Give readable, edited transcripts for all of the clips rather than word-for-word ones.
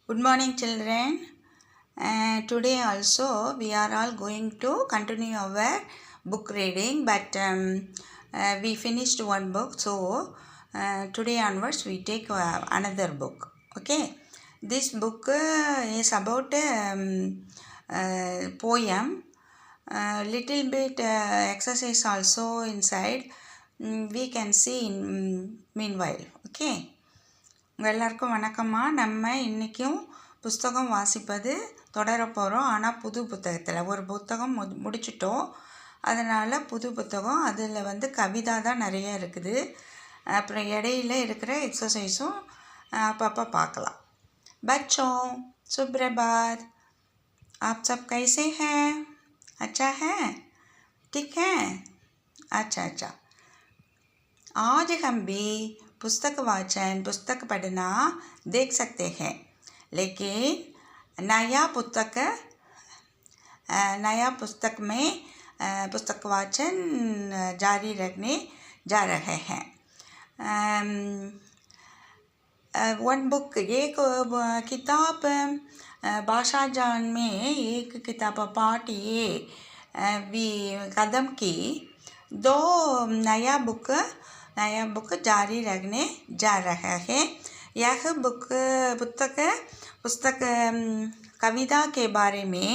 Good morning, children. Today also we are all going to continue our book reading, but we finished one book, so today onwards we take another book. Okay, this book is about poem. Little bit exercise also inside. We can see in meanwhile. Okay. உங்கள் எல்லாருக்கும் வணக்கம்மா. நம்ம இன்றைக்கும் புஸ்தகம் வாசிப்பது தொடர போகிறோம். ஆனால் புது புத்தகத்தில் ஒரு புத்தகம் முடிச்சிட்டோம். அதனால் புது புத்தகம் அதில் கவிதா தான் நிறைய இருக்குது. அப்புறம் இடையில இருக்கிற எக்ஸசைஸும் அப்பப்போ பார்க்கலாம். बच्चों सुप्रभात, आप सब कैसे हैं? अच्छा है? ठीक है? अच्छा. आज हम भी पुस्तक वाचन पुस्तक पढ़ना देख सकते हैं, लेकिन नया पुस्तक में पुस्तक वाचन जारी रखने जा रहे हैं. वन बुक एक किताब भाषा जान में एक किताब पार्ट ये कदम की दो नया बुक जारी रखने जा रहा है. यह पुस्तक कविता के बारे में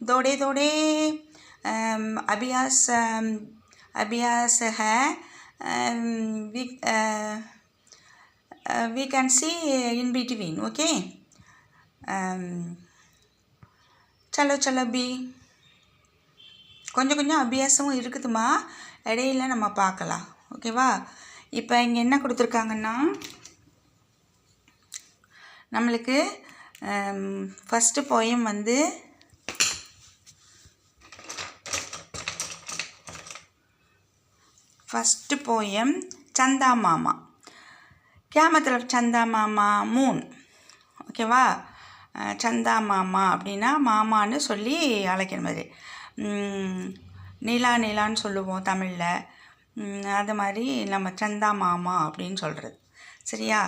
थोड़े अभ्यास है. We can see in between. Okay. चलो भी கொஞ்சம் அபியாசமும் இருக்குதுமா. இடையில நம்ம பார்க்கலாம். ஓகேவா? இப்போ இங்கே என்ன கொடுத்துருக்காங்கன்னா, நம்மளுக்கு ஃபஸ்ட்டு போயம் சந்தா மாமா. क्या मतलब சந்தா மாமா? மூன். ஓகேவா? சந்தா மாமா அப்படின்னா மாமான்னு சொல்லி அழைக்கிற மாதிரி. நீலான்னு சொல்லுவோம் தமிழில். அது மாதிரி நம்ம சந்தா மாமா அப்படின்னு சொல்கிறது. சரியா?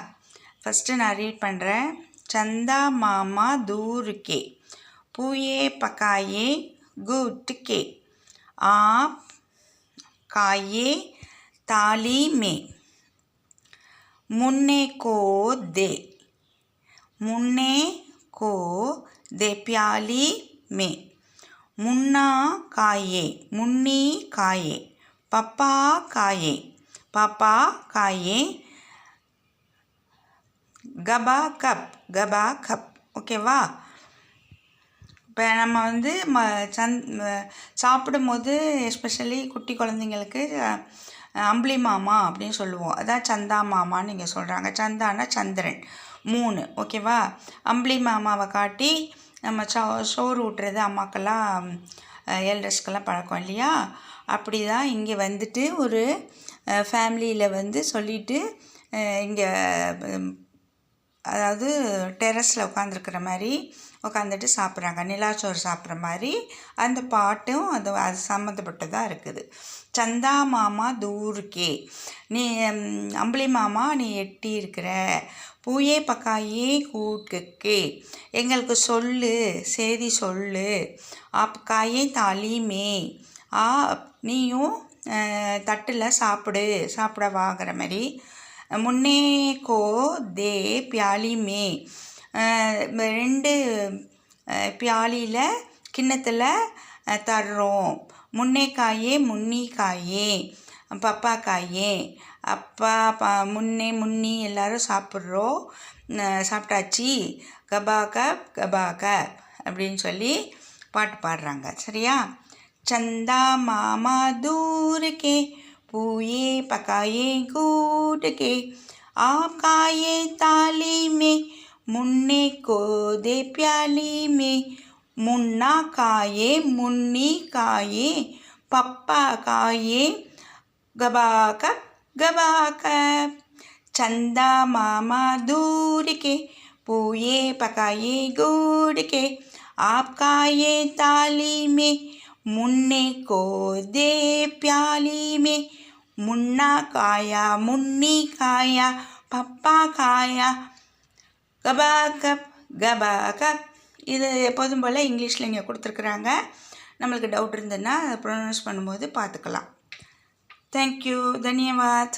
ஃபஸ்ட்டு நான் ரீட் பண்ணுறேன். சந்தா மாமா दूर के पूए पकाए गुट के आप खाए थाली में मुन्ने को दे प्याली में मुन्नी खाए पापा खाए गबा कप. ஓகேவா? இப்போ நம்ம சாப்பிடும்போது எஸ்பெஷலி குட்டி குழந்தைங்களுக்கு அம்பளி மாமா அப்படின்னு சொல்லுவோம். அதான் சந்தா மாமான்னு நீங்கள் சொல்கிறாங்க. சந்தானா சந்திரன், 3. ஓகேவா? அம்பளி மாமாவை காட்டி நம்ம சோறு ஊட்டுறது அம்மாக்கெல்லாம் எல்டர்ஸ்க்கெல்லாம் பழக்கம் இல்லையா? அப்படி தான் இங்கே ஒரு ஃபேமிலியில் சொல்லிவிட்டு இங்கே அதாவது டெரஸில் உட்காந்துருக்கிற மாதிரி உட்காந்துட்டு சாப்பிட்றாங்க. நிலாச்சோறு சாப்பிட்ற மாதிரி அந்த பாட்டும் அது சம்மந்தப்பட்டதாக இருக்குது. சந்தா மாமா தூருக்கே, நீ அம்பளி மாமா நீ எட்டி இருக்கிற. பூயே பக்காயே கூட்டுக்கே, எங்களுக்கு சொல்லு, செய்தி சொல்லு. ஆப்காயே தாலிமே, நீயும் தட்டில் சாப்பிட வாங்குற மாதிரி. முன்னே கோ தே பியாலி மே, 2 பியாலியில் கிண்ணத்தில் தர்றோம். முன்னே காயே பப்பா காயே, அப்பா முன்னி எல்லோரும் சாப்பிட்றோம், சாப்பிட்டாச்சு. கபா கப் அப்படின்னு சொல்லி பாட்டு பாடுறாங்க. சரியா? சந்தா மாமா दूर के पूए पकाए कूट के आप खाए थाली में मुन्ने को दे प्याली में मुन्ना मुन्नी खाए पप्पा खाए गबा कप. चंदा मामा दूर के पूए पकाए कूट के आप खाए थाली में मुन्ने को दे प्याली में मुन्नी खाया पप्पा खाया கபா கப் கபா கப். இது எப்போதும் போல் இங்கிலீஷில் இங்கே கொடுத்துருக்குறாங்க. நம்மளுக்கு டவுட் இருந்ததுன்னா ப்ரொனவுன்ஸ் பண்ணும்போது பார்த்துக்கலாம். தேங்க்யூ, தன்யவாத்.